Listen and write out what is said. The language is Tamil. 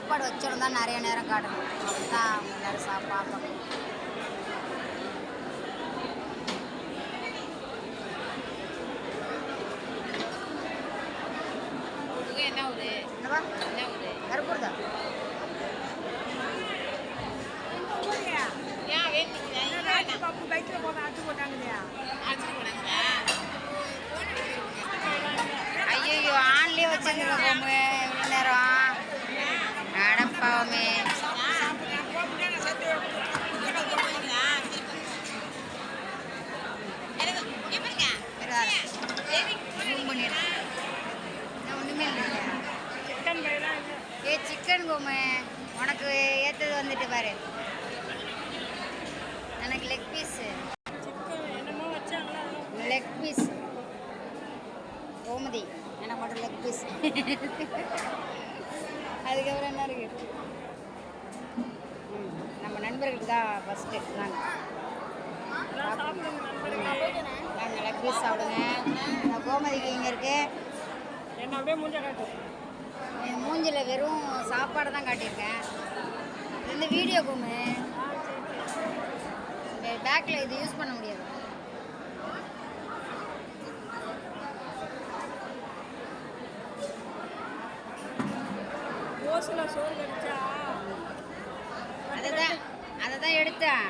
சாப்பாடு வச்சிருந்தா நிறைய நேரம் காட்டணும். அப்பதான் அவங்க எல்லாரும் சாப்பாங்க. என்ன ஊரு? என்னவா? என்ன ஊரு? கருப்பூர் தான். ஏன் வேண்டிக்கிறேன்? பப்பு பைக்கில் போன அடிச்சு போட்டாங்கய்யா. அடிச்சுட்டு போனாங்களா? ஐயோ ஆன்லேயே வச்சுருங்க கோமு இவ்வளோ நேரம். அடப்பாவுமே ஒன்றுமே இல்லை. சிக்கன் கோமு உனக்கு ஏற்றது வந்துட்டு பாரு. எனக்கு leg piece. Leg piece Gomathi எனக்கு மட்டும் லெக் பீஸ். அதுக்கப்புறம் என்ன இருக்கு? நம்ம நண்பர்களுக்கு தான் ஃபஸ்ட்டு நாங்கள் லெக் பீஸ் சாப்பிடுங்க. நான் கோமதிக்கு இங்கே இருக்கு. என்ன அப்படியே மூஞ்ச காட்டும். என் மூஞ்சில் வெறும் சாப்பாடு தான் காட்டியிருக்கேன். இது வந்து வீடியோ கோமு. பேக்கில் இது யூஸ் பண்ண முடியாது. ஓசில் சோறு கடிச்சா அதை தான் எடுத்தேன்.